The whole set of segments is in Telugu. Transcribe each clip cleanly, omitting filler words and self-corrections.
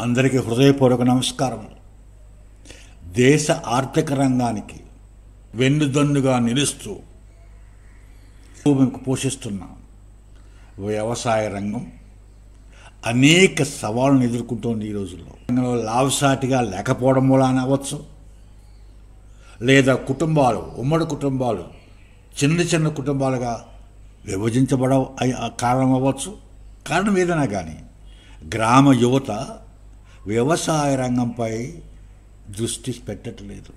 అందరికీ హృదయపూర్వక నమస్కారం. దేశ ఆర్థిక రంగానికి వెన్నుదన్నుగా నిలుస్తూ భూమికి పోషిస్తున్న వ్యవసాయ రంగం అనేక సవాళ్ళను ఎదుర్కొంటోంది. ఈ రోజుల్లో రంగంలో లాభసాటిగా లేకపోవడం మూలాన అవ్వచ్చు, లేదా కుటుంబాలు ఉమ్మడి కుటుంబాలు చిన్న చిన్న కుటుంబాలుగా విభజించబడ కారణం అవ్వచ్చు. కారణం ఏదైనా కానీ గ్రామ యువత వ్యవసాయ రంగంపై దృష్టి పెట్టట్లేదు.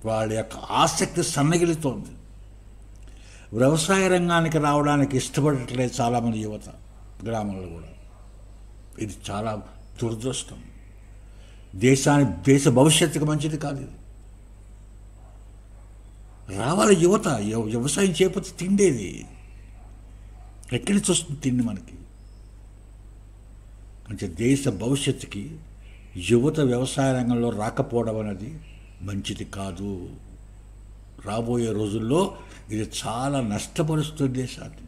వాళ్ళ యొక్క ఆసక్తి సన్నగిలుతోంది. వ్యవసాయ రంగానికి రావడానికి ఇష్టపడట్లేదు చాలామంది యువత గ్రామంలో కూడా. ఇది చాలా దురదృష్టం. దేశ భవిష్యత్తుకు మంచిది కాదు ఇది. రావాలి యువత. వ్యవసాయం చేయకపోతే తిండేది ఎక్కడి నుంచి వస్తుంది? తిండి మనకి. అంటే దేశ భవిష్యత్తుకి యువత వ్యవసాయ రంగంలో రాకపోవడం అనేది మంచిది కాదు. రాబోయే రోజుల్లో ఇది చాలా నష్టపరుస్తుంది దేశాన్ని.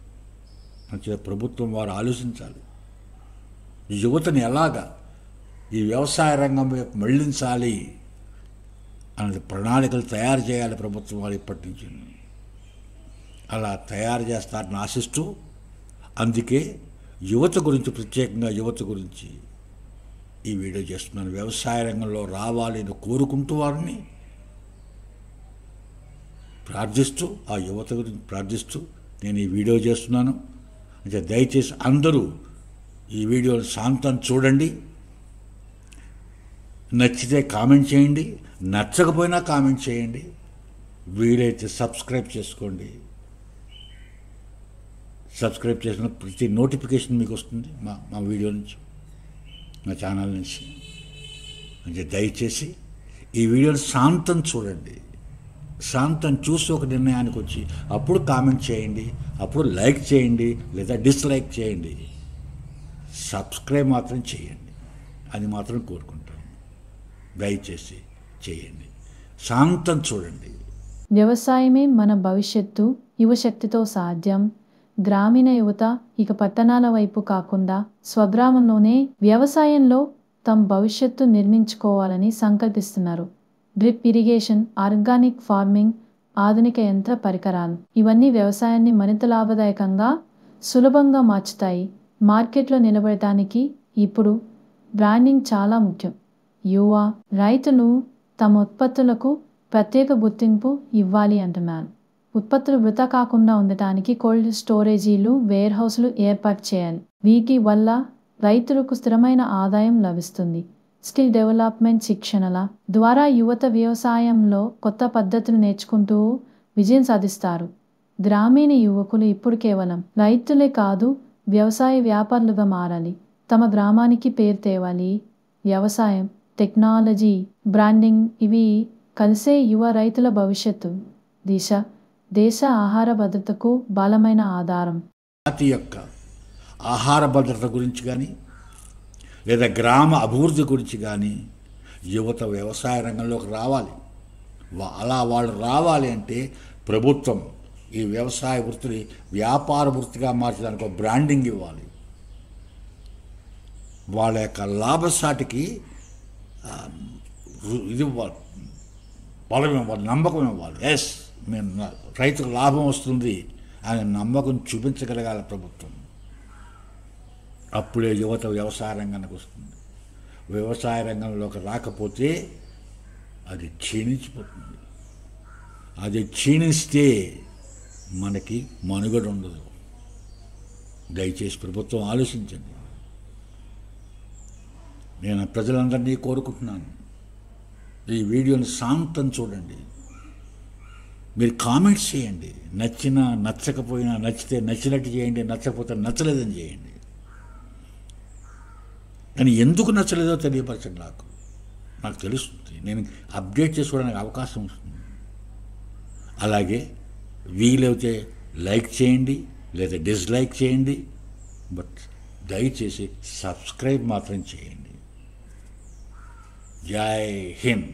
మంచిగా ప్రభుత్వం వారు ఆలోచించాలి. యువతని ఎలాగా ఈ వ్యవసాయ రంగం వైపు మళ్లించాలి అన్నది ప్రణాళికలు తయారు చేయాలి ప్రభుత్వం వారు ఇప్పటి నుంచి. అలా తయారు చేస్తారని ఆశిస్తూ, అందుకే యువత గురించి, ప్రత్యేకంగా యువత గురించి ఈ వీడియో చేస్తున్నాను. వ్యవసాయ రంగంలో రావాలి అని కోరుకుంటూ వారిని ప్రార్థిస్తూ, ఆ యువత గురించి ప్రార్థిస్తూ నేను ఈ వీడియో చేస్తున్నాను. అంటే దయచేసి అందరూ ఈ వీడియోని శాంతం చూడండి. నచ్చితే కామెంట్ చేయండి, నచ్చకపోయినా కామెంట్ చేయండి. వీలైతే సబ్స్క్రైబ్ చేసుకోండి. సబ్స్క్రైబ్ చేసిన ప్రతి నోటిఫికేషన్ మీకు వస్తుంది మా వీడియో నుంచి, మా ఛానల్ నుంచి. అంటే దయచేసి ఈ వీడియోని శాంతం చూడండి. శాంతం చూసి ఒక నిర్ణయానికి వచ్చి అప్పుడు కామెంట్ చేయండి, అప్పుడు లైక్ చేయండి, లేదా డిస్లైక్ చేయండి. సబ్స్క్రైబ్ మాత్రం చేయండి, అది మాత్రం కోరుకుంటాను. దయచేసి చేయండి. శాంతం చూడండి. వ్యవసాయమే మన భవిష్యత్తు, యువశక్తితో సాధ్యం. గ్రామీణ యువత ఇక పట్టణాల వైపు కాకుండా స్వగ్రామంలోనే వ్యవసాయంలో తమ భవిష్యత్తు నిర్మించుకోవాలని సంకల్పిస్తున్నారు. డ్రిప్ ఇరిగేషన్, ఆర్గానిక్ ఫార్మింగ్, ఆధునిక యంత్ర పరికరాలు ఇవన్నీ వ్యవసాయాన్ని మరింత లాభదాయకంగా, సులభంగా మార్చుతాయి. మార్కెట్లో నిలబడటానికి ఇప్పుడు బ్రాండింగ్ చాలా ముఖ్యం. యువ రైతులు తమ ఉత్పత్తులకు ప్రత్యేక గుర్తింపు ఇవ్వాలి అంటున్నారు. ఉత్పత్తులు వృధా కాకుండా ఉండటానికి కోల్డ్ స్టోరేజీలు, వేర్ హౌస్లు ఏర్పాటు చేయాలి. వీటి వల్ల రైతులకు స్థిరమైన ఆదాయం లభిస్తుంది. స్కిల్ డెవలప్మెంట్ శిక్షణల ద్వారా యువత వ్యవసాయంలో కొత్త పద్ధతులు నేర్చుకుంటూ విజయం సాధిస్తారు. గ్రామీణ యువకులు ఇప్పుడు కేవలం రైతులే కాదు, వ్యవసాయ వ్యాపారులుగా మారాలి. తమ గ్రామానికి పేరు తేవాలి. వ్యవసాయం, టెక్నాలజీ, బ్రాండింగ్ ఇవి కలిసే యువ రైతుల భవిష్యత్తు దేశ ఆహార భద్రతకు బలమైన ఆధారం. జాతి యొక్క ఆహార భద్రత గురించి కానీ, లేదా గ్రామ అభివృద్ధి గురించి కానీ యువత వ్యవసాయ రంగంలోకి రావాలి. అలా వాళ్ళు రావాలి అంటే ప్రభుత్వం ఈ వ్యవసాయ వృత్తిని వ్యాపార వృత్తిగా మార్చడానికి ఒక బ్రాండింగ్ ఇవ్వాలి. వాళ్ళ యొక్క లాభసాటికి ఇది ఇవ్వాలి, బలం ఇవ్వాలి, నమ్మకం ఇవ్వాలి. ఎస్, మేము రైతుకు లాభం వస్తుంది అనే నమ్మకం చూపించగలగాలి ప్రభుత్వం. అప్పుడే యువత వ్యవసాయ రంగానికి వస్తుంది. వ్యవసాయ రంగంలోకి రాకపోతే అది క్షీణించిపోతుంది. అది క్షీణిస్తే మనకి మనుగడ ఉండదు. దయచేసి ప్రభుత్వం ఆలోచించండి. నేను ప్రజలందరినీ కోరుకుంటున్నాను, ఈ వీడియోని శాంతం చూడండి. మీరు కామెంట్స్ చేయండి. నచ్చినా నచ్చకపోయినా, నచ్చితే నచ్చినట్టు చేయండి, నచ్చకపోతే నచ్చలేదని చేయండి. కానీ ఎందుకు నచ్చలేదో తెలియపరచండి. నాకు తెలుస్తుంది. నేను అప్డేట్ చేసుకోవడానికి అవకాశం వస్తుంది. అలాగే వీలైతే లైక్ చేయండి, లేదా డిస్లైక్ చేయండి. బట్ దయచేసి సబ్స్క్రైబ్ మాత్రం చేయండి. జై హింద్.